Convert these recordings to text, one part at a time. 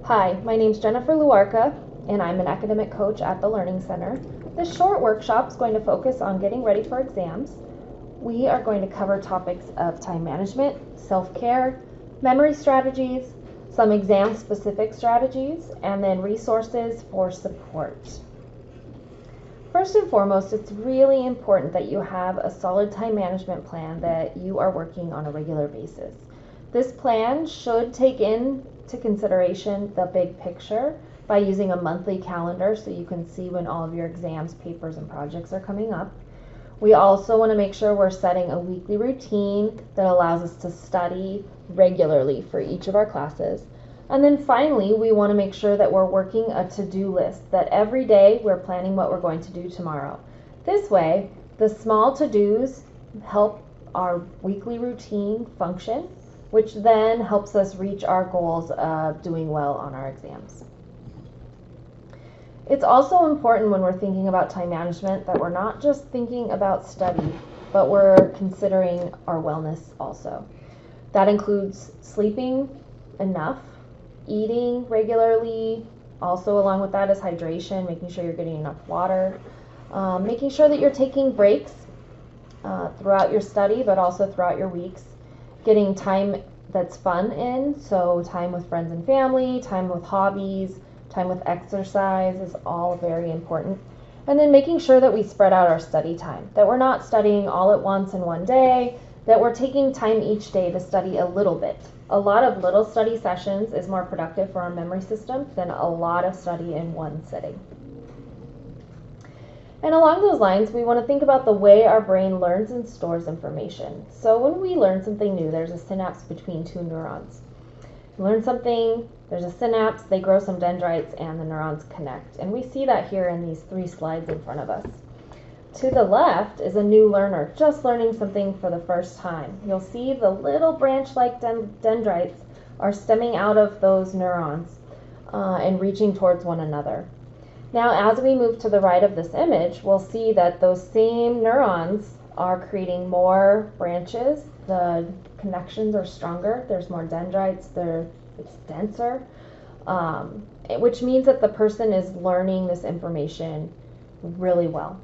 Hi, my name is Jennifer Luarca, and I'm an academic coach at the Learning Center. This short workshop is going to focus on getting ready for exams. We are going to cover topics of time management, self-care, memory strategies, some exam-specific strategies, and then resources for support. First and foremost, it's really important that you have a solid time management plan that you are working on a regular basis. This plan should take into consideration the big picture by using a monthly calendar so you can see when all of your exams, papers, and projects are coming up. We also want to make sure we're setting a weekly routine that allows us to study regularly for each of our classes. And then finally, we want to make sure that we're working a to-do list, that every day we're planning what we're going to do tomorrow. This way, the small to-dos help our weekly routine function, which then helps us reach our goals of doing well on our exams. It's also important when we're thinking about time management that we're not just thinking about study, but we're considering our wellness also. That includes sleeping enough, eating regularly, also along with that is hydration, making sure you're getting enough water, making sure that you're taking breaks throughout your study, but also throughout your weeks, getting time that's fun in, so time with friends and family, time with hobbies, time with exercise is all very important. And then making sure that we spread out our study time, that we're not studying all at once in one day, that we're taking time each day to study a little bit. A lot of little study sessions is more productive for our memory system than a lot of study in one sitting. And along those lines, we want to think about the way our brain learns and stores information. So when we learn something new, there's a synapse between two neurons. You learn something, there's a synapse, they grow some dendrites, and the neurons connect. And we see that here in these 3 slides in front of us. To the left is a new learner, just learning something for the first time. You'll see the little branch-like dendrites are stemming out of those neurons and reaching towards one another. Now, as we move to the right of this image, we'll see that those same neurons are creating more branches. The connections are stronger. There's more dendrites. It's denser, which means that the person is learning this information really well.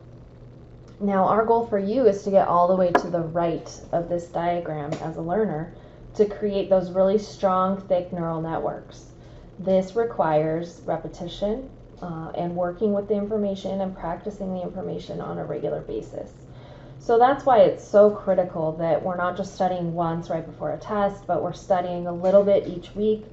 Now, our goal for you is to get all the way to the right of this diagram as a learner to create those really strong, thick neural networks. This requires repetition and working with the information and practicing the information on a regular basis. So that's why it's so critical that we're not just studying once right before a test, but we're studying a little bit each week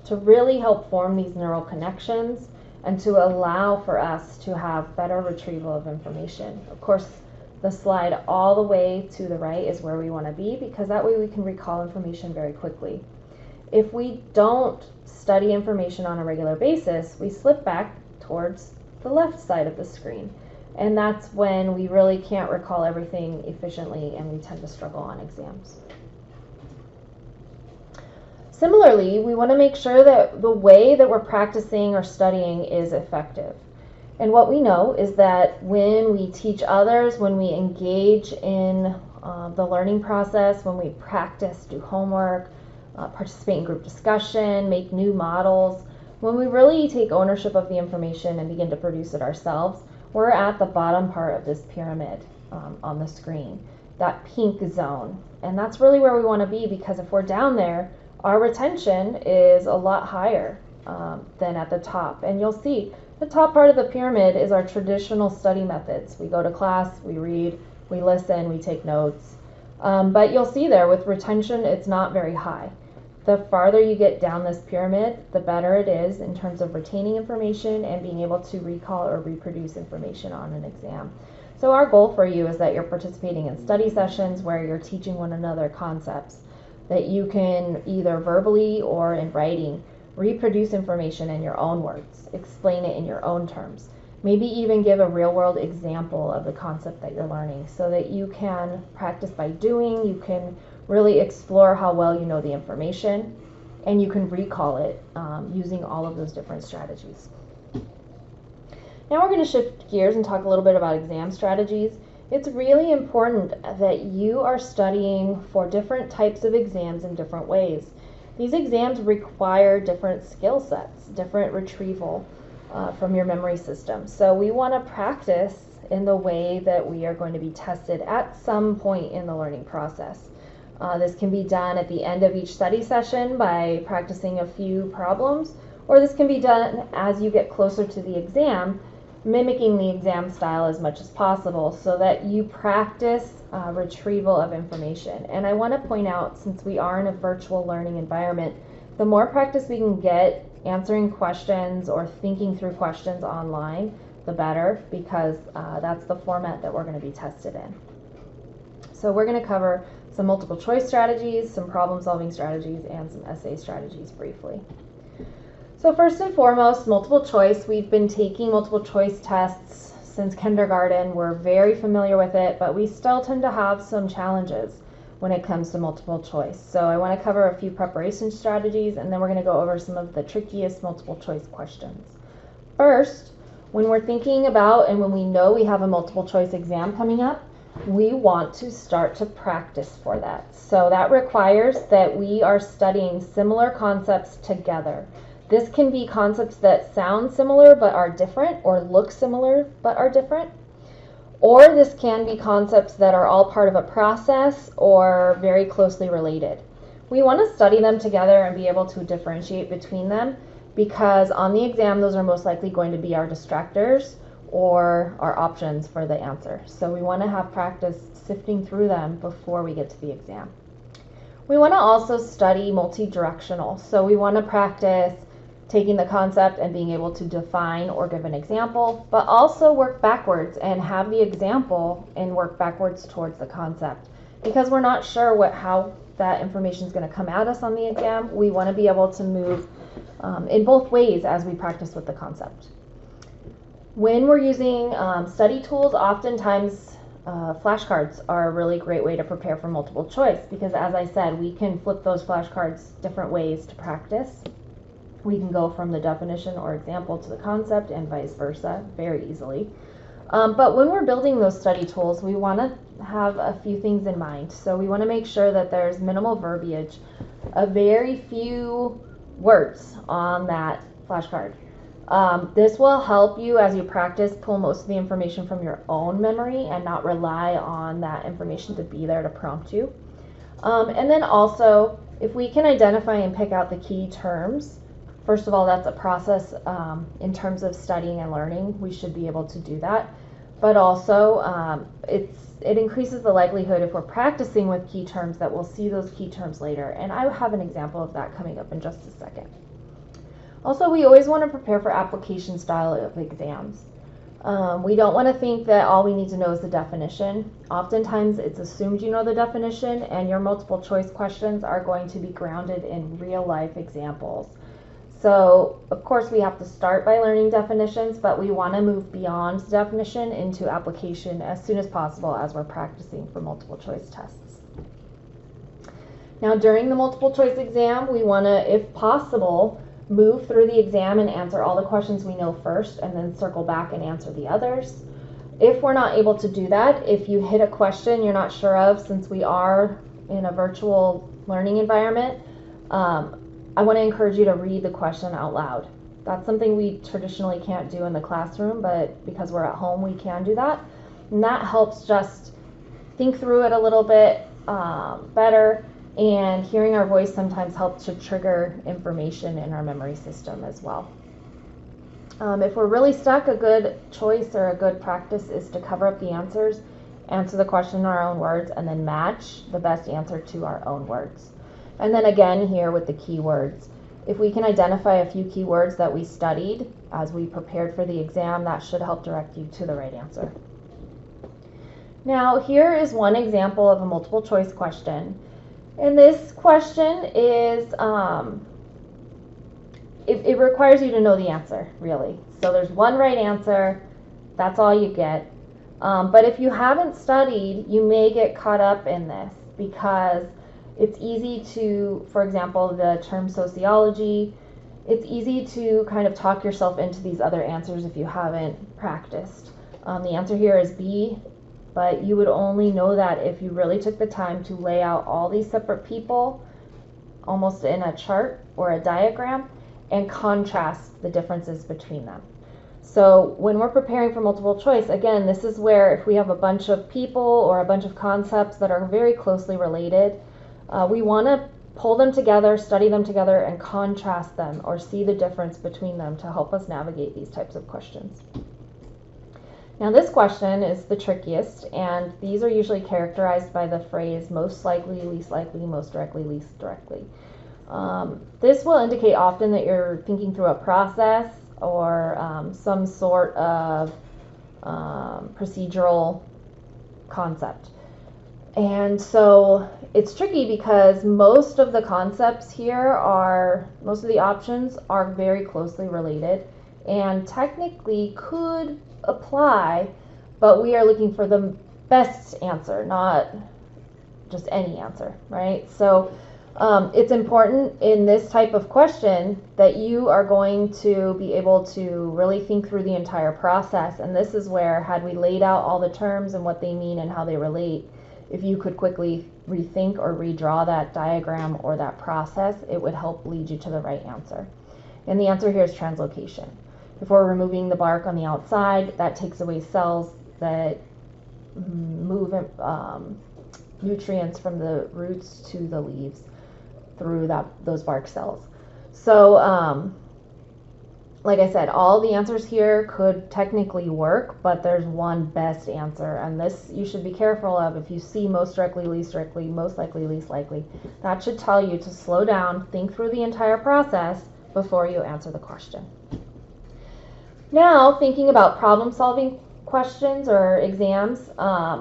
to really help form these neural connections and to allow for us to have better retrieval of information. Of course, the slide all the way to the right is where we want to be, because that way we can recall information very quickly. If we don't study information on a regular basis, we slip back towards the left side of the screen. And that's when we really can't recall everything efficiently and we tend to struggle on exams. Similarly, we want to make sure that the way that we're practicing or studying is effective. And what we know is that when we teach others, when we engage in the learning process, when we practice, do homework, participate in group discussion, make new models, when we really take ownership of the information and begin to produce it ourselves, we're at the bottom part of this pyramid on the screen, that pink zone. And that's really where we want to be, because if we're down there, our retention is a lot higher than at the top. And you'll see the top part of the pyramid is our traditional study methods. We go to class, we read, we listen, we take notes. But you'll see there with retention, it's not very high. The farther you get down this pyramid, the better it is in terms of retaining information and being able to recall or reproduce information on an exam. So our goal for you is that you're participating in study sessions where you're teaching one another concepts, that you can either verbally or in writing reproduce information in your own words, explain it in your own terms, maybe even give a real-world example of the concept that you're learning so that you can practice by doing, you can really explore how well you know the information, and you can recall it using all of those different strategies. Now we're going to shift gears and talk a little bit about exam strategies. It's really important that you are studying for different types of exams in different ways. These exams require different skill sets, different retrieval from your memory system. So we want to practice in the way that we are going to be tested at some point in the learning process. This can be done at the end of each study session by practicing a few problems, or this can be done as you get closer to the exam, mimicking the exam style as much as possible so that you practice retrieval of information. And I want to point out, since we are in a virtual learning environment, the more practice we can get answering questions or thinking through questions online, the better, because that's the format that we're going to be tested in. So we're going to cover some multiple choice strategies, some problem solving strategies, and some essay strategies briefly. So first and foremost, multiple choice. We've been taking multiple choice tests since kindergarten. We're very familiar with it, but we still tend to have some challenges when it comes to multiple choice. So I want to cover a few preparation strategies, and then we're going to go over some of the trickiest multiple choice questions. First, when we're thinking about and when we know we have a multiple choice exam coming up, we want to start to practice for that. So that requires that we are studying similar concepts together. This can be concepts that sound similar but are different, or look similar but are different. Or this can be concepts that are all part of a process or very closely related. We want to study them together and be able to differentiate between them, because on the exam those are most likely going to be our distractors or our options for the answer. So we want to have practice sifting through them before we get to the exam. We want to also study multi-directional. So we want to practice taking the concept and being able to define or give an example, but also work backwards and have the example and work backwards towards the concept. Because we're not sure how that information is going to come at us on the exam, we want to be able to move in both ways as we practice with the concept. When we're using study tools, oftentimes flashcards are a really great way to prepare for multiple choice, because as I said, we can flip those flashcards different ways to practice. We can go from the definition or example to the concept and vice versa very easily. But when we're building those study tools, we want to have a few things in mind. So we want to make sure that there's minimal verbiage, a very few words on that flashcard. This will help you as you practice pull most of the information from your own memory and not rely on that information to be there to prompt you. And then also, if we can identify and pick out the key terms, first of all, that's a process in terms of studying and learning. We should be able to do that. But also, it increases the likelihood, if we're practicing with key terms, that we'll see those key terms later. And I have an example of that coming up in just a second. Also, we always want to prepare for application style of exams. We don't want to think that all we need to know is the definition. Oftentimes, it's assumed you know the definition, and your multiple choice questions are going to be grounded in real life examples. So, of course, we have to start by learning definitions, but we want to move beyond definition into application as soon as possible as we're practicing for multiple choice tests. Now, during the multiple choice exam, we want to, if possible, move through the exam and answer all the questions we know first, and then circle back and answer the others. If we're not able to do that, if you hit a question you're not sure of, since we are in a virtual learning environment, I want to encourage you to read the question out loud. That's something we traditionally can't do in the classroom, but because we're at home, we can do that. And that helps just think through it a little bit better, and hearing our voice sometimes helps to trigger information in our memory system as well. If we're really stuck, a good choice or a good practice is to cover up the answers, answer the question in our own words, and then match the best answer to our own words. And then again here with the keywords. If we can identify a few keywords that we studied as we prepared for the exam, that should help direct you to the right answer. Now here is one example of a multiple choice question. And this question is, it requires you to know the answer, really. So there's one right answer, that's all you get. But if you haven't studied, you may get caught up in this, because it's easy to, for example, the term sociology, it's easy to kind of talk yourself into these other answers if you haven't practiced. The answer here is B, but you would only know that if you really took the time to lay out all these separate people almost in a chart or a diagram, and contrast the differences between them. So when we're preparing for multiple choice, again, this is where if we have a bunch of people or a bunch of concepts that are very closely related, we want to pull them together, study them together, and contrast them or see the difference between them to help us navigate these types of questions. Now this question is the trickiest, and these are usually characterized by the phrase most likely, least likely, most directly, least directly. This will indicate often that you're thinking through a process or some sort of procedural concept. And so it's tricky because most of the concepts here most of the options are very closely related and technically could apply, but we are looking for the best answer, not just any answer, right? So it's important in this type of question that you are going to be able to really think through the entire process. And this is where, had we laid out all the terms and what they mean and how they relate, if you could quickly rethink or redraw that diagram or that process, it would help lead you to the right answer. And the answer here is translocation. If we're removing the bark on the outside, that takes away cells that move nutrients from the roots to the leaves through those bark cells. So like I said, all the answers here could technically work, but there's one best answer, and this you should be careful of. If you see most directly, least directly, most likely, least likely, that should tell you to slow down, think through the entire process before you answer the question. Now, thinking about problem solving questions or exams,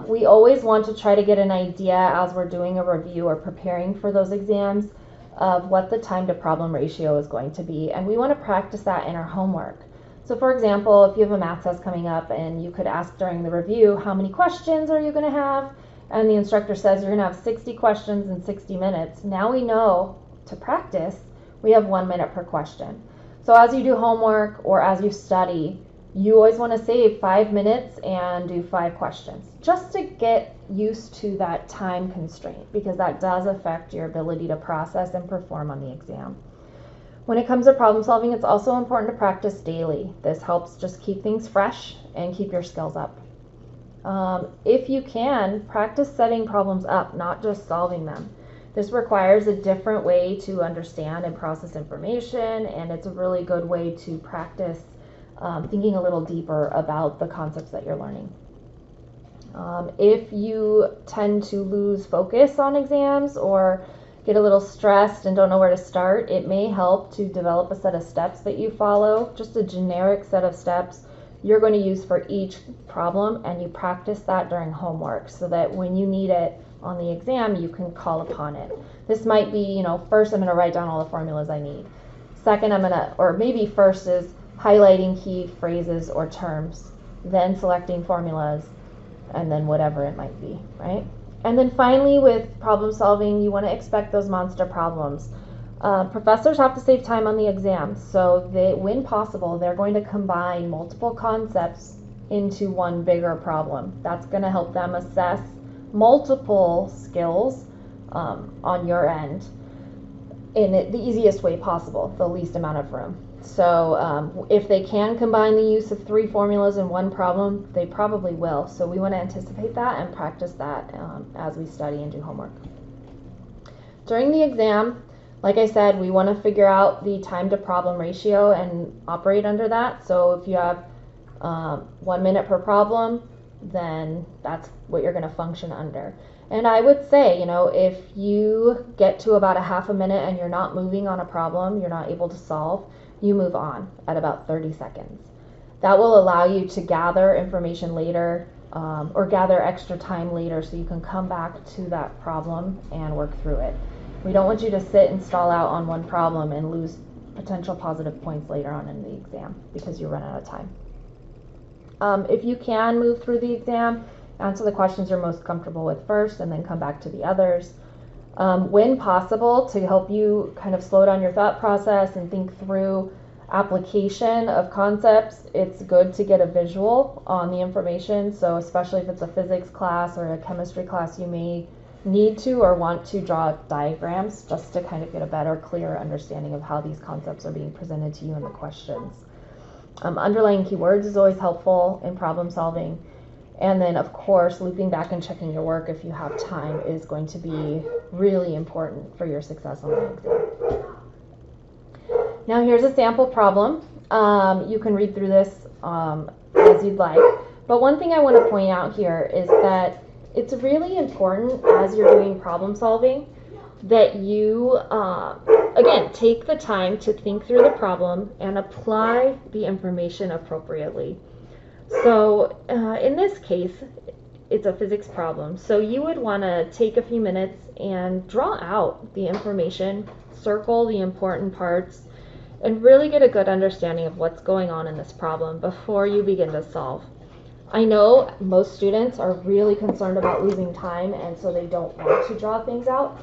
we always want to try to get an idea as we're doing a review or preparing for those exams of what the time to problem ratio is going to be, and we want to practice that in our homework. So for example, if you have a math test coming up and you could ask during the review, how many questions are you going to have? And the instructor says you're going to have 60 questions in 60 minutes. Now we know to practice, we have 1 minute per question. So as you do homework or as you study, you always want to save 5 minutes and do 5 questions just to get used to that time constraint, because that does affect your ability to process and perform on the exam. When it comes to problem solving, it's also important to practice daily. This helps just keep things fresh and keep your skills up. If you can, practice setting problems up, not just solving them. This requires a different way to understand and process information, and it's a really good way to practice thinking a little deeper about the concepts that you're learning. If you tend to lose focus on exams or get a little stressed and don't know where to start, it may help to develop a set of steps that you follow, just a generic set of steps you're going to use for each problem, and you practice that during homework so that when you need it on the exam, you can call upon it. This might be, first I'm going to write down all the formulas I need. Second, or maybe first is highlighting key phrases or terms, then selecting formulas, and then whatever it might be, right? And then finally, with problem solving, you want to expect those monster problems. Professors have to save time on the exam, so when possible, they're going to combine multiple concepts into one bigger problem. That's going to help them assess multiple skills on your end in the easiest way possible, the least amount of room. So if they can combine the use of 3 formulas in one problem, they probably will. So we want to anticipate that and practice that as we study and do homework. During the exam, like I said, we want to figure out the time to problem ratio and operate under that. So if you have 1 minute per problem, then that's what you're going to function under. And I would say, if you get to about a half a minute and you're not moving on a problem, you're not able to solve, you move on at about 30 seconds. That will allow you to gather information later or gather extra time later so you can come back to that problem and work through it. We don't want you to sit and stall out on one problem and lose potential positive points later on in the exam because you run out of time. If you can move through the exam, answer the questions you're most comfortable with first and then come back to the others. When possible, to help you kind of slow down your thought process and think through application of concepts, it's good to get a visual on the information. So especially if it's a physics class or a chemistry class, you may need to or want to draw diagrams just to kind of get a better, clearer understanding of how these concepts are being presented to you in the questions. Underlying keywords is always helpful in problem solving. And then, of course, looping back and checking your work if you have time is going to be really important for your success on the exam. Now, here's a sample problem. You can read through this as you'd like. But one thing I want to point out here is that it's really important as you're doing problem solving that you, again, take the time to think through the problem and apply the information appropriately. So in this case, it's a physics problem. So you would want to take a few minutes and draw out the information, circle the important parts, and really get a good understanding of what's going on in this problem before you begin to solve. I know most students are really concerned about losing time, and so they don't want to draw things out.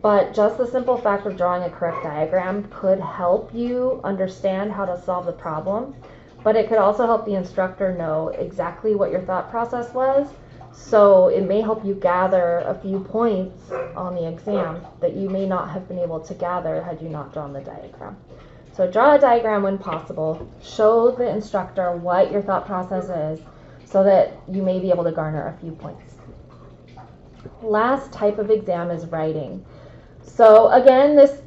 But just the simple fact of drawing a correct diagram could help you understand how to solve the problem. But it could also help the instructor know exactly what your thought process was. So it may help you gather a few points on the exam that you may not have been able to gather had you not drawn the diagram. So draw a diagram when possible. Show the instructor what your thought process is so that you may be able to garner a few points. Last type of exam is writing. So again, this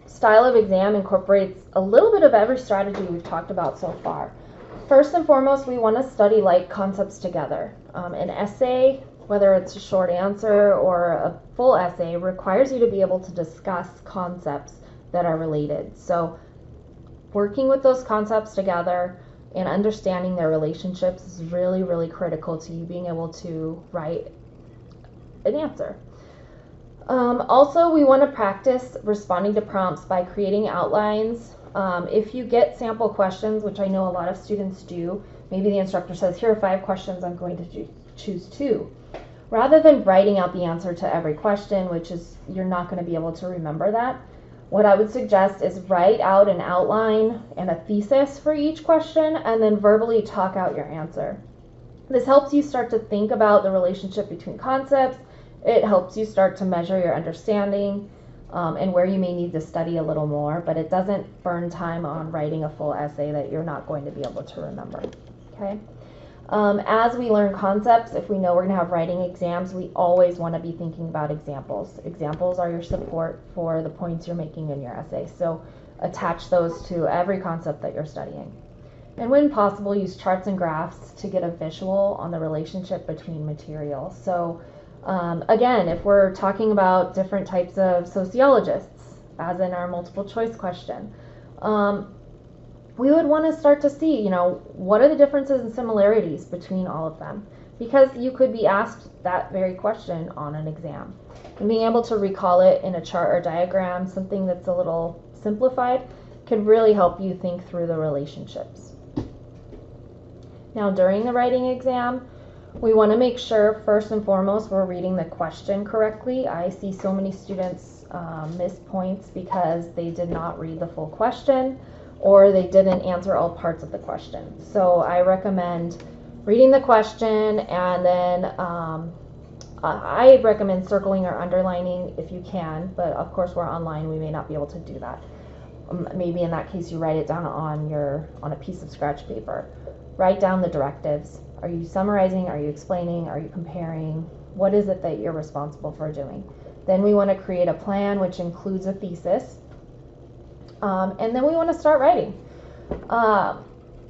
style of exam incorporates a little bit of every strategy we've talked about so far. First and foremost, we want to study like concepts together. An essay, whether it's a short answer or a full essay, requires you to be able to discuss concepts that are related. So working with those concepts together and understanding their relationships is really, really critical to you being able to write an answer. Also, we want to practice responding to prompts by creating outlines. If you get sample questions, which I know a lot of students do, maybe the instructor says, here are 5 questions, I'm going to choose 2. Rather than writing out the answer to every question, which is, you're not going to be able to remember that, what I would suggest is write out an outline and a thesis for each question and then verbally talk out your answer. This helps you start to think about the relationship between concepts. It helps you start to measure your understanding and where you may need to study a little more, but it doesn't burn time on writing a full essay that you're not going to be able to remember. Okay. As we learn concepts, if we know we're going to have writing exams, we always want to be thinking about examples. Examples are your support for the points you're making in your essay. So attach those to every concept that you're studying. And when possible, use charts and graphs to get a visual on the relationship between materials. So again, if we're talking about different types of sociologists, as in our multiple choice question, we would want to start to see, what are the differences and similarities between all of them? Because you could be asked that very question on an exam. And being able to recall it in a chart or diagram, something that's a little simplified, can really help you think through the relationships. Now, during the writing exam, we want to make sure, first and foremost, we're reading the question correctly. I see so many students miss points because they did not read the full question or they didn't answer all parts of the question. So I recommend reading the question, and then I recommend circling or underlining if you can, but of course we're online, we may not be able to do that. Maybe in that case you write it down on a piece of scratch paper. Write down the directives. Are you summarizing? Are you explaining? Are you comparing? What is it that you're responsible for doing? Then we want to create a plan which includes a thesis. And then we want to start writing.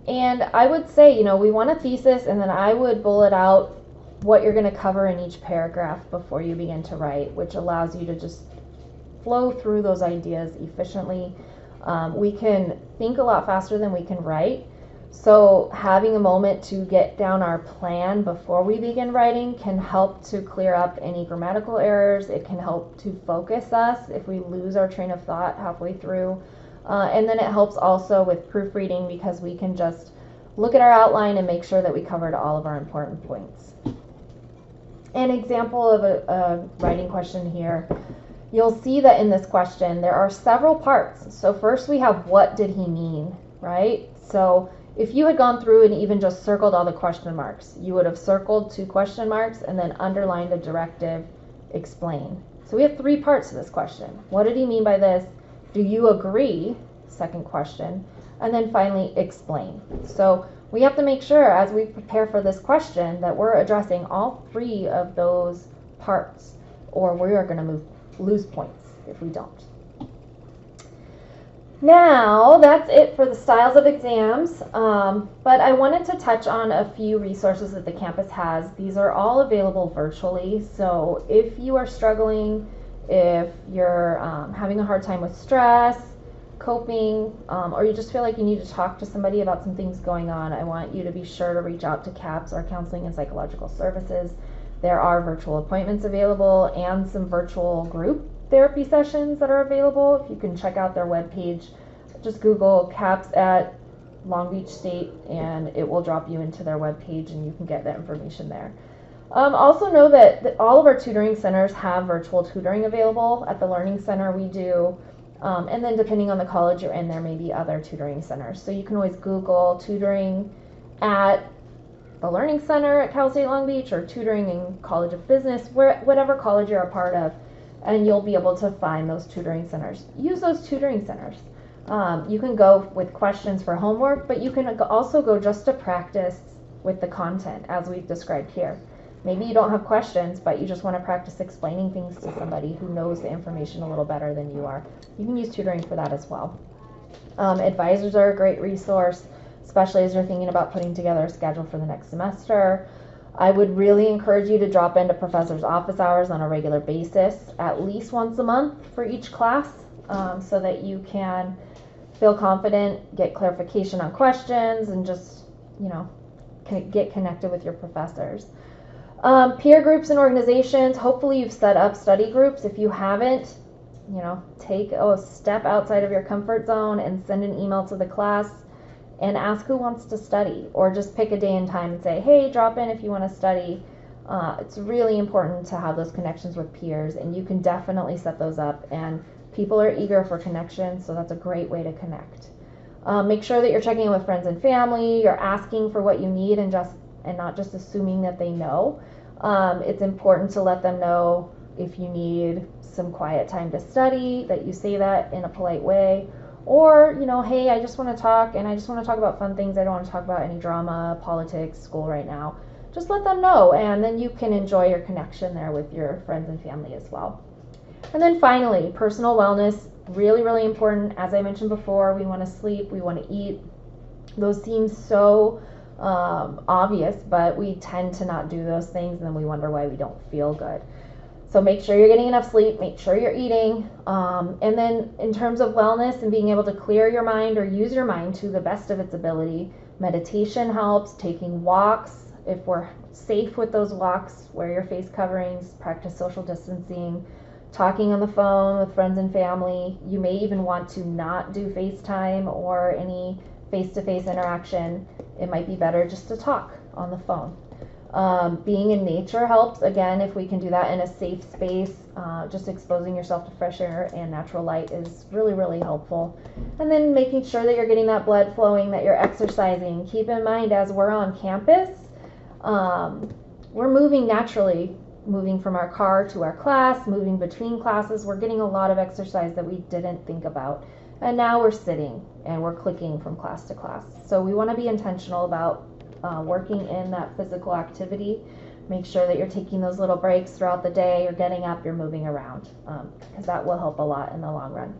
And I would say, we want a thesis, and then I would bullet out what you're going to cover in each paragraph before you begin to write, which allows you to just flow through those ideas efficiently. We can think a lot faster than we can write. So having a moment to get down our plan before we begin writing can help to clear up any grammatical errors. It can help to focus us if we lose our train of thought halfway through. And then it helps also with proofreading because we can just look at our outline and make sure that we covered all of our important points. An example of a writing question here. You'll see that in this question there are several parts. So first we have what did he mean, right? So if you had gone through and even just circled all the question marks, you would have circled 2 question marks and then underlined a directive explain. So we have 3 parts to this question. What did he mean by this? Do you agree? Second question. And then finally, explain. So we have to make sure as we prepare for this question that we're addressing all 3 of those parts, or we are going to lose points if we don't. Now, that's it for the styles of exams, but I wanted to touch on a few resources that the campus has. These are all available virtually, so if you are struggling, if you're having a hard time with stress, coping, or you just feel like you need to talk to somebody about some things going on, I want you to be sure to reach out to CAPS, or Counseling and Psychological Services. There are virtual appointments available and some virtual group therapy sessions that are available. If you can check out their webpage, just Google CAPS at Long Beach State and it will drop you into their webpage and you can get that information there. Also know that all of our tutoring centers have virtual tutoring available. At the Learning Center we do, and then depending on the college you're in, there may be other tutoring centers. So you can always Google tutoring at the Learning Center at Cal State Long Beach or tutoring in College of Business, whatever college you're a part of, and you'll be able to find those tutoring centers. Use those tutoring centers. You can go with questions for homework, but you can also go just to practice with the content as we've described here. Maybe you don't have questions, but you just want to practice explaining things to somebody who knows the information a little better than you are. You can use tutoring for that as well. Advisors are a great resource, especially as you're thinking about putting together a schedule for the next semester. I would really encourage you to drop into professors' office hours on a regular basis, at least once a month for each class, so that you can feel confident, get clarification on questions, and just, get connected with your professors. Peer groups and organizations, hopefully you've set up study groups. If you haven't, take a step outside of your comfort zone and send an email to the class and ask who wants to study, or just pick a day and time and say, hey, drop in if you want to study. It's really important to have those connections with peers, and you can definitely set those up, and people are eager for connections, so that's a great way to connect. Make sure that you're checking in with friends and family, you're asking for what you need and not just assuming that they know. It's important to let them know if you need some quiet time to study, that you say that in a polite way. Or, hey, I just want to talk, and I just want to talk about fun things. I don't want to talk about any drama, politics, school right now. Just let them know, and then you can enjoy your connection there with your friends and family as well. And then finally, personal wellness, really, really important. As I mentioned before, we want to sleep, we want to eat. Those seem so obvious, but we tend to not do those things, and then we wonder why we don't feel good. So make sure you're getting enough sleep, make sure you're eating, and then in terms of wellness and being able to clear your mind or use your mind to the best of its ability, meditation helps, taking walks. If we're safe with those walks, wear your face coverings, practice social distancing, talking on the phone with friends and family. You may even want to not do FaceTime or any face-to-face interaction. It might be better just to talk on the phone. Being in nature helps, again, if we can do that in a safe space. Just exposing yourself to fresh air and natural light is really, really helpful. And then making sure that you're getting that blood flowing, that you're exercising. Keep in mind, as we're on campus, we're moving naturally, moving from our car to our class, moving between classes. We're getting a lot of exercise that we didn't think about. And now we're sitting and we're clicking from class to class. So we want to be intentional about working in that physical activity. Make sure that you're taking those little breaks throughout the day, you're getting up, you're moving around, because that will help a lot in the long run.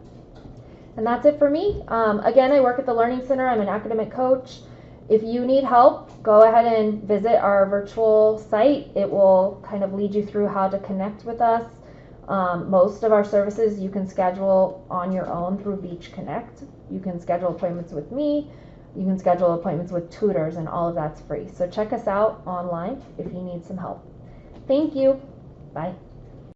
And that's it for me. Again, I work at the Learning Center. I'm an academic coach. If you need help, go ahead and visit our virtual site. It will kind of lead you through how to connect with us. Most of our services you can schedule on your own through Beach Connect. You can schedule appointments with me. You can schedule appointments with tutors, and all of that's free. So check us out online if you need some help. Thank you. Bye.